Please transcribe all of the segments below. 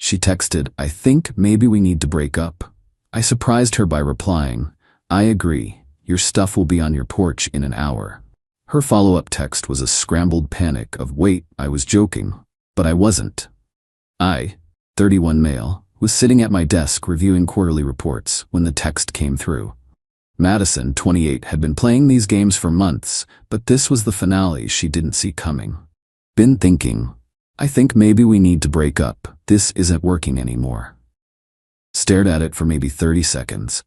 She texted, "I think maybe we need to break up." I surprised her by replying, "I agree. Your stuff will be on your porch in an hour." Her follow-up text was a scrambled panic of, "Wait, I was joking." But I wasn't. I, 31 male, was sitting at my desk reviewing quarterly reports when the text came through. Madison, 28, had been playing these games for months, but this was the finale she didn't see coming. "Been thinking. I think maybe we need to break up. This isn't working anymore." Stared at it for maybe 30 seconds.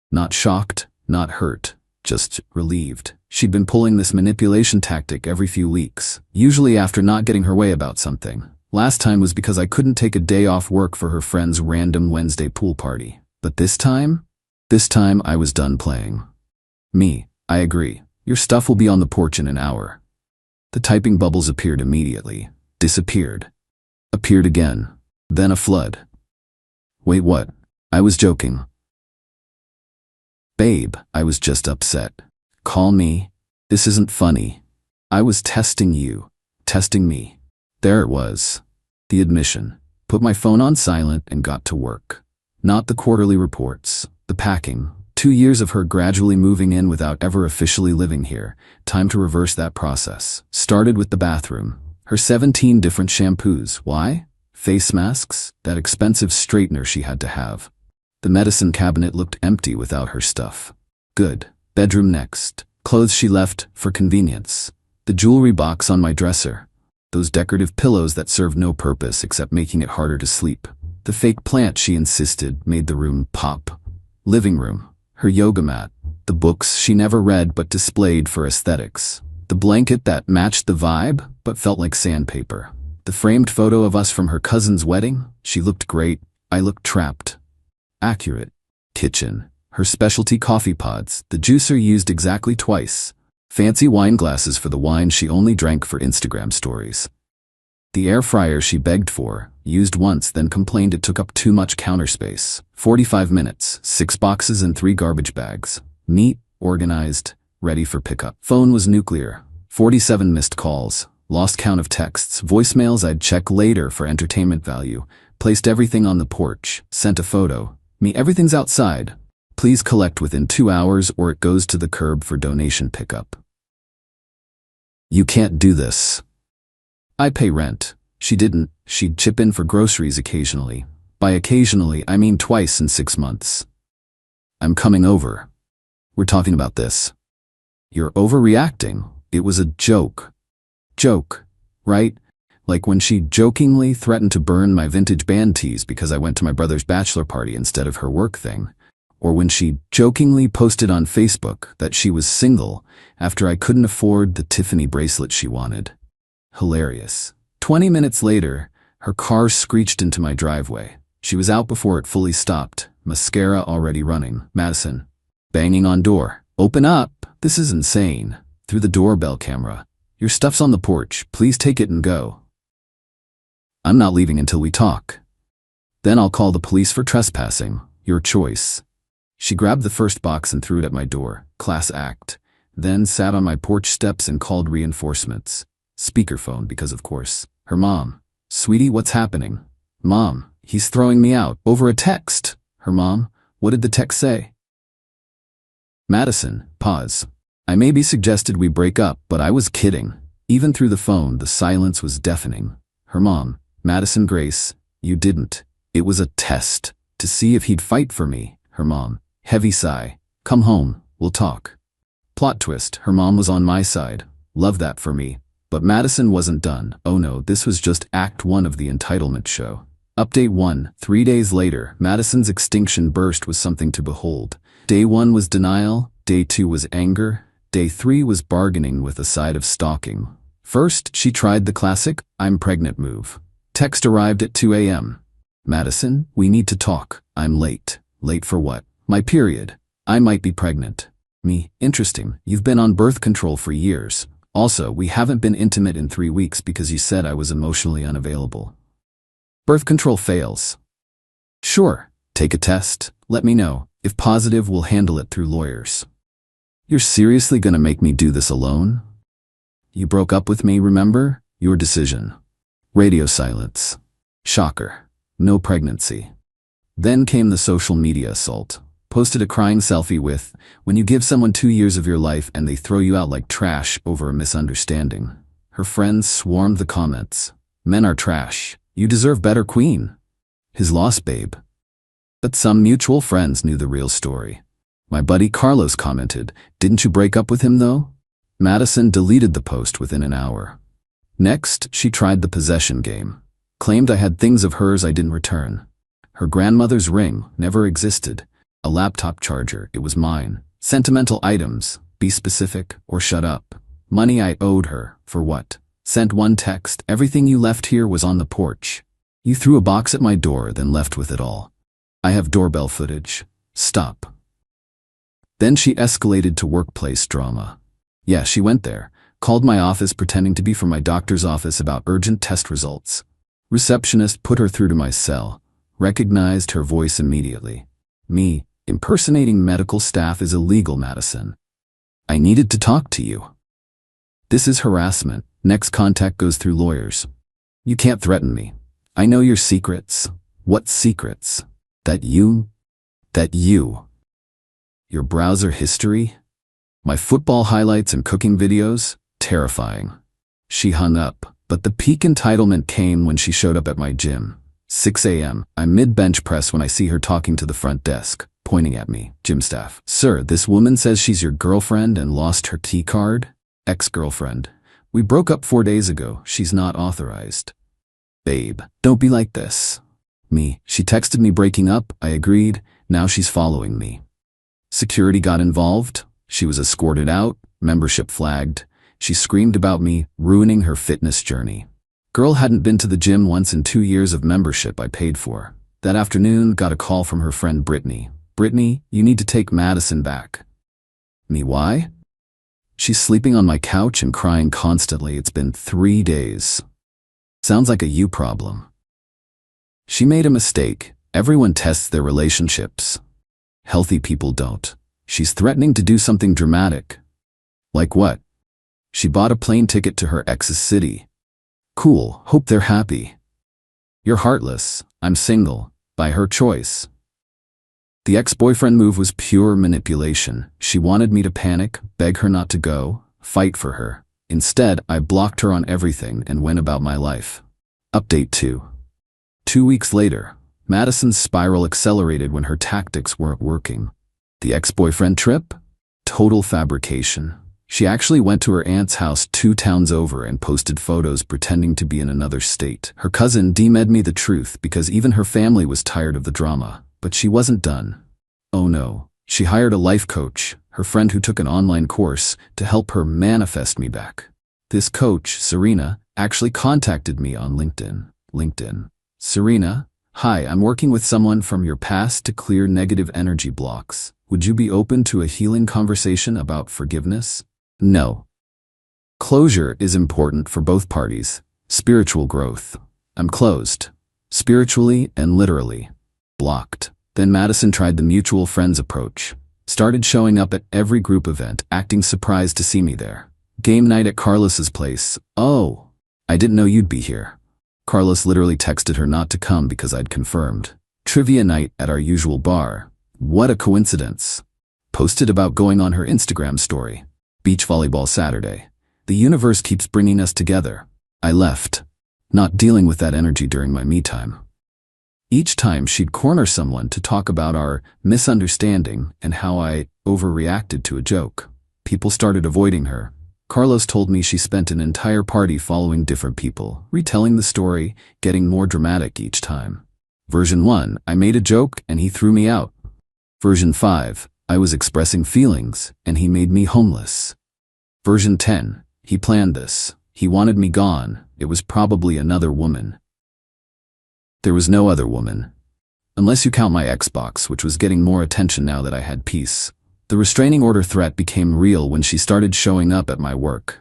Not shocked, not hurt, just relieved. She'd been pulling this manipulation tactic every few weeks, usually after not getting her way about something. Last time was because I couldn't take a day off work for her friend's random Wednesday pool party. But this time I was done playing. "Me, I agree. Your stuff will be on the porch in an hour." The typing bubbles appeared immediately, disappeared, appeared again, then a flood. "Wait, what? I was joking." "Babe, I was just upset. Call me. This isn't funny. I was testing you, testing me." There it was. The admission. Put my phone on silent and got to work. Not the quarterly reports, the packing. 2 years of her gradually moving in without ever officially living here. Time to reverse that process. Started with the bathroom. Her 17 different shampoos. Why? Face masks? That expensive straightener she had to have. The medicine cabinet looked empty without her stuff. Good. Bedroom next. Clothes she left for convenience. The jewelry box on my dresser. Those decorative pillows that served no purpose except making it harder to sleep. The fake plant she insisted made the room pop. Living room. Her yoga mat. The books she never read but displayed for aesthetics. The blanket that matched the vibe but felt like sandpaper. The framed photo of us from her cousin's wedding. She looked great. I looked trapped. Accurate. Kitchen. Her specialty coffee pods. The juicer used exactly twice. Fancy wine glasses for the wine she only drank for Instagram stories. The air fryer she begged for, used once then complained it took up too much counter space. 45 minutes, 6 boxes and 3 garbage bags. Neat, organized, ready for pickup. Phone was nuclear. 47 missed calls. Lost count of texts. Voicemails I'd check later for entertainment value. Placed everything on the porch. Sent a photo. "Me, everything's outside. Please collect within 2 hours or it goes to the curb for donation pickup." "You can't do this." "I pay rent." She didn't. She'd chip in for groceries occasionally. By occasionally, I mean twice in 6 months. "I'm coming over. We're talking about this." "You're overreacting. It was a joke." Joke, right? Like when she jokingly threatened to burn my vintage band tees because I went to my brother's bachelor party instead of her work thing. Or when she jokingly posted on Facebook that she was single after I couldn't afford the Tiffany bracelet she wanted. Hilarious. 20 minutes later, her car screeched into my driveway. She was out before it fully stopped, mascara already running. "Madison." Banging on door. "Open up. This is insane." Through the doorbell camera. "Your stuff's on the porch. Please take it and go." "I'm not leaving until we talk." "Then I'll call the police for trespassing. Your choice." She grabbed the first box and threw it at my door. Class act. Then sat on my porch steps and called reinforcements. Speakerphone because of course. Her mom. "Sweetie, what's happening?" "Mom, he's throwing me out. Over a text." Her mom. "What did the text say?" Madison. Pause. "I maybe suggested we break up, but I was kidding." Even through the phone, the silence was deafening. Her mom. "Madison Grace, you didn't. It was a test, to see if he'd fight for me." Her mom. Heavy sigh. "Come home, we'll talk." Plot twist, her mom was on my side. Love that for me. But Madison wasn't done. Oh no, this was just Act 1 of the entitlement show. Update 1. 3 days later, Madison's extinction burst was something to behold. Day 1 was denial, Day 2 was anger, Day 3 was bargaining with a side of stalking. First, she tried the classic, "I'm pregnant" move. Text arrived at 2 a.m. "Madison, we need to talk. I'm late." Late for what? My period. I might be pregnant. Me. Interesting. You've been on birth control for years. Also, we haven't been intimate in 3 weeks because you said I was emotionally unavailable. Birth control fails. Sure. Take a test. Let me know. If positive, we'll handle it through lawyers. You're seriously gonna make me do this alone? You broke up with me, remember? Your decision. Radio silence. Shocker. no pregnancy. Then came the social media assault. Posted a crying selfie with, when you give someone 2 years of your life and they throw you out like trash over a misunderstanding. Her friends swarmed the comments. Men are trash. You deserve better, queen. His loss, babe. But some mutual friends knew the real story. My buddy Carlos commented, didn't you break up with him though? Madison deleted the post within an hour. Next, she tried the possession game. Claimed I had things of hers I didn't return. Her grandmother's ring never existed. A laptop charger, it was mine. Sentimental items, be specific or shut up. Money I owed her, for what? Sent one text, everything you left here was on the porch. You threw a box at my door, then left with it all. I have doorbell footage. Stop. Then she escalated to workplace drama. Yeah, she went there, called my office pretending to be from my doctor's office about urgent test results. Receptionist put her through to my cell, recognized her voice immediately. Me, impersonating medical staff is illegal, Madison. I needed to talk to you. This is harassment. Next contact goes through lawyers. You can't threaten me. I know your secrets. What secrets? That you. Your browser history? My football highlights and cooking videos? Terrifying. She hung up, but the peak entitlement came when she showed up at my gym. 6 a.m. I'm mid-bench press when I see her talking to the front desk, pointing at me. Gym staff. Sir, this woman says she's your girlfriend and lost her key card? Ex-girlfriend. We broke up 4 days ago. She's not authorized. Babe, don't be like this. Me. She texted me breaking up. I agreed. Now she's following me. Security got involved. She was escorted out. Membership flagged. She screamed about me, ruining her fitness journey. Girl hadn't been to the gym once in 2 years of membership I paid for. That afternoon, got a call from her friend Brittany. Brittany, you need to take Madison back. Me, why? She's sleeping on my couch and crying constantly. It's been 3 days. Sounds like a you problem. She made a mistake. Everyone tests their relationships. Healthy people don't. She's threatening to do something dramatic. Like what? She bought a plane ticket to her ex's city. Cool, hope they're happy. You're heartless. I'm single. By her choice. The ex-boyfriend move was pure manipulation. She wanted me to panic, beg her not to go, fight for her. Instead, I blocked her on everything and went about my life. Update 2. 2 weeks later, Madison's spiral accelerated when her tactics weren't working. The ex-boyfriend trip? Total fabrication. She actually went to her aunt's house 2 towns over and posted photos pretending to be in another state. Her cousin DM'd me the truth because even her family was tired of the drama. But she wasn't done. Oh no. She hired a life coach, her friend who took an online course, to help her manifest me back. This coach, Serena, actually contacted me on LinkedIn. Serena, hi, I'm working with someone from your past to clear negative energy blocks. Would you be open to a healing conversation about forgiveness? No. Closure is important for both parties. Spiritual growth. I'm closed. Spiritually and literally. Blocked. Then Madison tried the mutual friends approach. Started showing up at every group event, acting surprised to see me there. Game night at Carlos's place. Oh, I didn't know you'd be here. Carlos literally texted her not to come because I'd confirmed. Trivia night at our usual bar. What a coincidence. Posted about going on her Instagram story. Beach volleyball Saturday. The universe keeps bringing us together. I left. Not dealing with that energy during my me time. Each time she'd corner someone to talk about our misunderstanding and how I overreacted to a joke. People started avoiding her. Carlos told me she spent an entire party following different people, retelling the story, getting more dramatic each time. Version 1, I made a joke and he threw me out. Version 5, I was expressing feelings and he made me homeless. Version 10, he planned this. He wanted me gone. It was probably another woman. There was no other woman. Unless you count my Xbox, which was getting more attention now that I had peace. The restraining order threat became real when she started showing up at my work.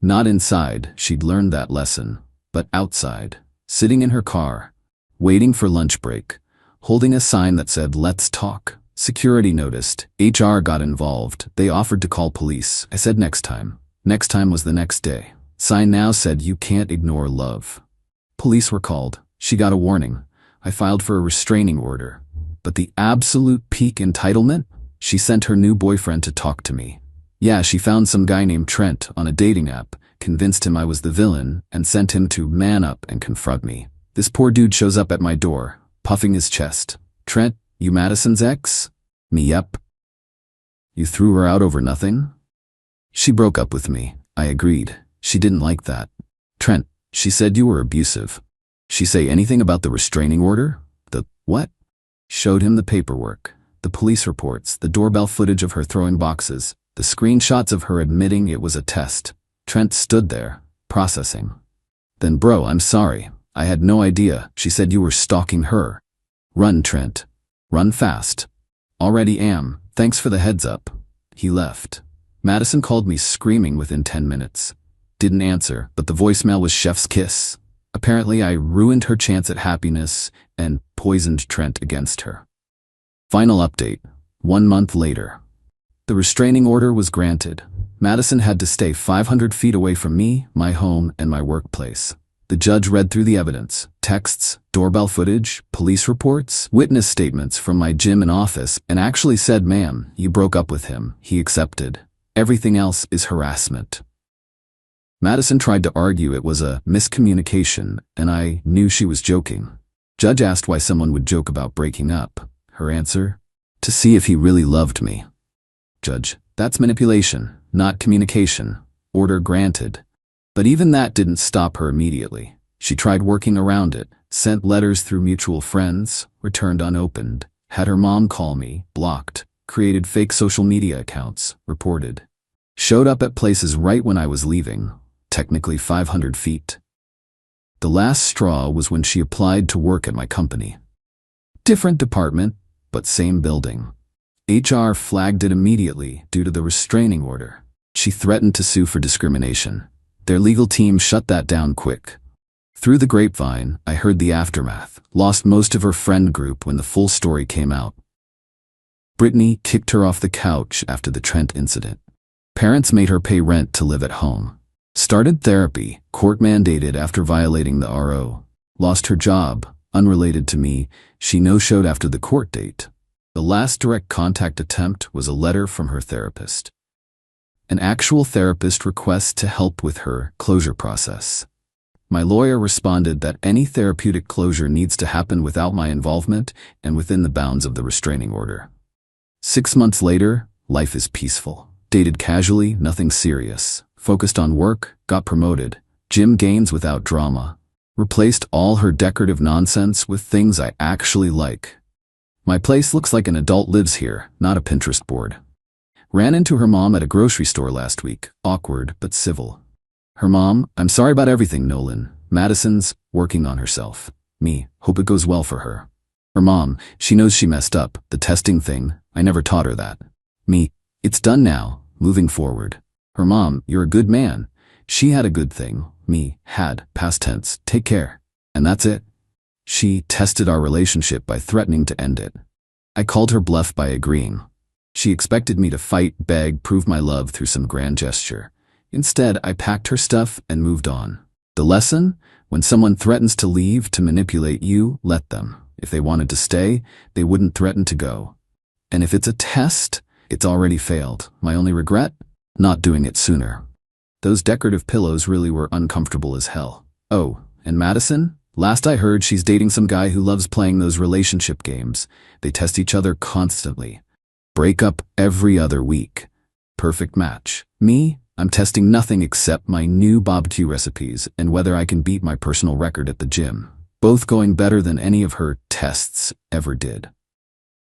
Not inside, she'd learned that lesson, but outside, sitting in her car, waiting for lunch break, holding a sign that said, "Let's talk." Security noticed, HR got involved, they offered to call police. I said next time. Next time was the next day. Sign now said, "You can't ignore love." Police were called. She got a warning. I filed for a restraining order. But the absolute peak entitlement? She sent her new boyfriend to talk to me. Yeah, she found some guy named Trent on a dating app, convinced him I was the villain, and sent him to man up and confront me. This poor dude shows up at my door, puffing his chest. Trent, you Madison's ex? Me, yep. You threw her out over nothing? She broke up with me. I agreed. She didn't like that. Trent, she said you were abusive. She say anything about the restraining order? The what? Showed him the paperwork, the police reports, the doorbell footage of her throwing boxes, the screenshots of her admitting it was a test. Trent stood there, processing. Then bro, I'm sorry. I had no idea. She said you were stalking her. Run, Trent. Run fast. Already am. Thanks for the heads up. He left. Madison called me screaming within 10 minutes. Didn't answer, but the voicemail was chef's kiss. Apparently I ruined her chance at happiness and poisoned Trent against her. Final update. 1 month later. The restraining order was granted. Madison had to stay 500 feet away from me, my home, and my workplace. The judge read through the evidence, texts, doorbell footage, police reports, witness statements from my gym and office, and actually said, ma'am, you broke up with him. He accepted. Everything else is harassment. Madison tried to argue it was a miscommunication, and I knew she was joking. Judge asked why someone would joke about breaking up. Her answer? To see if he really loved me. Judge, that's manipulation, not communication. Order granted. But even that didn't stop her immediately. She tried working around it, sent letters through mutual friends, returned unopened, had her mom call me, blocked, created fake social media accounts, reported. Showed up at places right when I was leaving, technically 500 feet. The last straw was when she applied to work at my company. Different department, but same building. HR flagged it immediately due to the restraining order. She threatened to sue for discrimination. Their legal team shut that down quick. Through the grapevine, I heard the aftermath, lost most of her friend group when the full story came out. Brittany kicked her off the couch after the Trent incident. Parents made her pay rent to live at home. Started therapy, court mandated after violating the RO. Lost her job, unrelated to me. She no-showed after the court date. The last direct contact attempt was a letter from her therapist. An actual therapist requests to help with her closure process. My lawyer responded that any therapeutic closure needs to happen without my involvement and within the bounds of the restraining order. 6 months later, life is peaceful. Dated casually, nothing serious. Focused on work, got promoted. Gym gains without drama. Replaced all her decorative nonsense with things I actually like. My place looks like an adult lives here, not a Pinterest board. Ran into her mom at a grocery store last week. Awkward, but civil. Her mom, I'm sorry about everything, Nolan. Madison's working on herself. Me, hope it goes well for her. Her mom, she knows she messed up. The testing thing, I never taught her that. Me, it's done now, moving forward. Her mom, you're a good man. She had a good thing. Me, had, past tense, take care. And that's it. She tested our relationship by threatening to end it. I called her bluff by agreeing. She expected me to fight, beg, prove my love through some grand gesture. Instead, I packed her stuff and moved on. The lesson? When someone threatens to leave to manipulate you, let them. If they wanted to stay, they wouldn't threaten to go. And if it's a test, it's already failed. My only regret? Not doing it sooner. Those decorative pillows really were uncomfortable as hell. Oh, and Madison? Last I heard, she's dating some guy who loves playing those relationship games. They test each other constantly. Break up every other week. Perfect match. Me? I'm testing nothing except my new barbecue recipes and whether I can beat my personal record at the gym. Both going better than any of her tests ever did.